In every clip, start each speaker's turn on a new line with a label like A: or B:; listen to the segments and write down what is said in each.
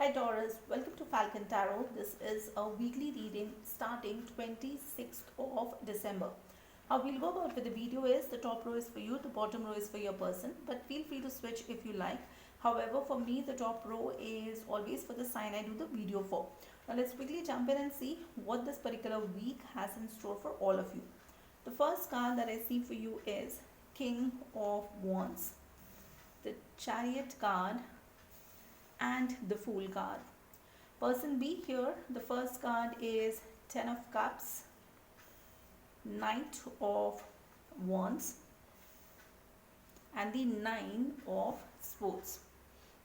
A: Hi Taurus, welcome to Falcon Tarot. This is a weekly reading starting 26th of December. How we'll go about with the video is the top row is for you, the bottom row is for your person, but feel free to switch if you like. However, for me, the top row is always for the sign I do the video for. Now let's quickly jump in and see what this particular week has in store for all of you. The first card that I see for you is King of Wands, the Chariot card, and the Fool card. Person B here, the first card is Ten of Cups, Knight of Wands, and the Nine of Swords.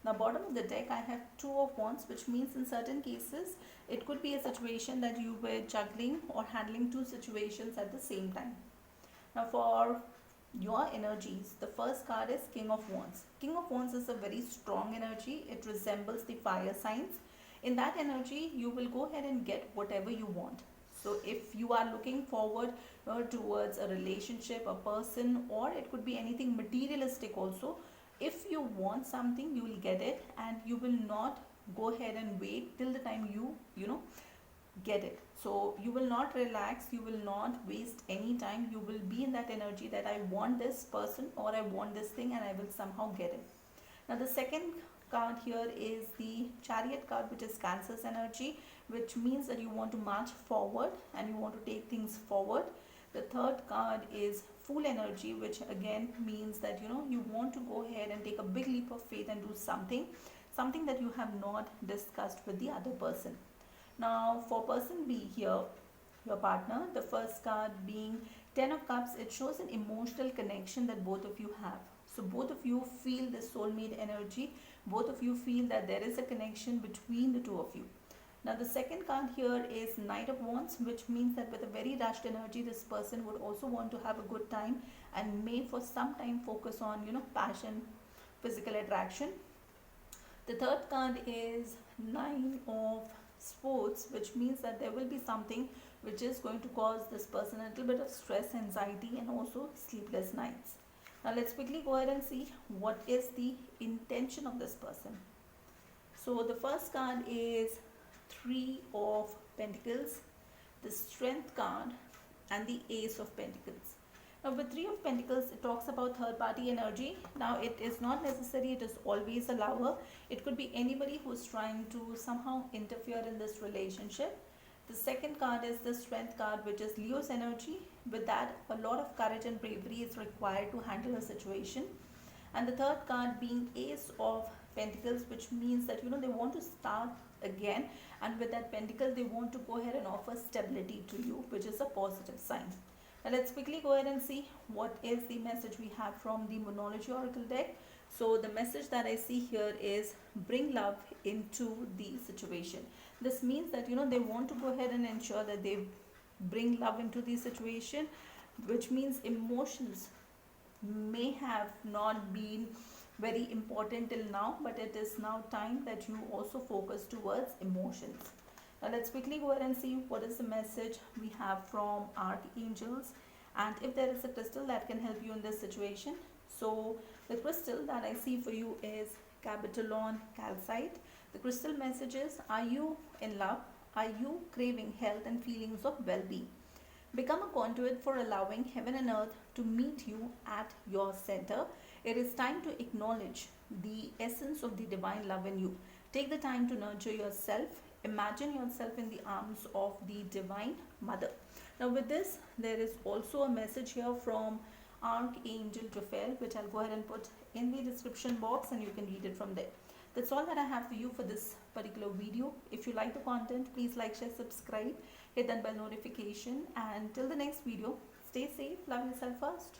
A: Now bottom of the deck I have Two of Wands, which means in certain cases it could be a situation that you were juggling or handling two situations at the same time. Now for your energies, the first card is King of Wands. King of Wands is a very strong energy. It resembles the fire signs. In that energy, you will go ahead and get whatever you want. So if you are looking forward towards a relationship, a person, or it could be anything materialistic also, if you want something, you will get it, and you will not go ahead and wait till the time you get it. So you will not relax, you will not waste any time. You will be in that energy that I want this person or I want this thing and I will somehow get it. Now the second card here is the Chariot card, which is Cancer's energy, which means that you want to march forward and you want to take things forward. The third card is Fool energy, which again means that you want to go ahead and take a big leap of faith and do something that you have not discussed with the other person. Now for person B here, your partner, the first card being Ten of Cups, it shows an emotional connection that both of you have. So both of you feel this soulmate energy. Both of you feel that there is a connection between the two of you. Now the second card here is Knight of Wands, which means that with a very rushed energy, this person would also want to have a good time and may for some time focus on passion, physical attraction. The third card is Nine of Swords, which means that there will be something which is going to cause this person a little bit of stress, anxiety, and also sleepless nights. Now let's quickly go ahead and see what is the intention of this person. So the first card is Three of Pentacles, the Strength card, and the Ace of Pentacles. Now with Three of Pentacles, it talks about third party energy. Now it is not necessary, it is always a lover. It could be anybody who is trying to somehow interfere in this relationship. The second card is the Strength card, which is Leo's energy. With that, a lot of courage and bravery is required to handle a situation. And the third card being Ace of Pentacles, which means that they want to start again, and with that pentacle they want to go ahead and offer stability to you, which is a positive sign. Now let's quickly go ahead and see what is the message we have from the Moonology Oracle deck. So the message that I see here is bring love into the situation. This means that they want to go ahead and ensure that they bring love into the situation, which means emotions may have not been very important till now, but it is now time that you also focus towards emotions. Now let's quickly go ahead and see what is the message we have from archangels, and if there is a crystal that can help you in this situation. So the crystal that I see for you is Cabotalon Calcite. The crystal message is, are you in love? Are you craving health and feelings of well-being? Become a conduit for allowing heaven and earth to meet you at your center. It is time to acknowledge the essence of the divine love in you. Take the time to nurture yourself. Imagine yourself in the arms of the Divine Mother. Now with this, there is also a message here from Archangel Raphael, which I'll go ahead and put in the description box and you can read it from there. That's all that I have for you for this particular video. If you like the content, please like, share, subscribe, hit that bell notification, and till the next video, stay safe, love yourself first.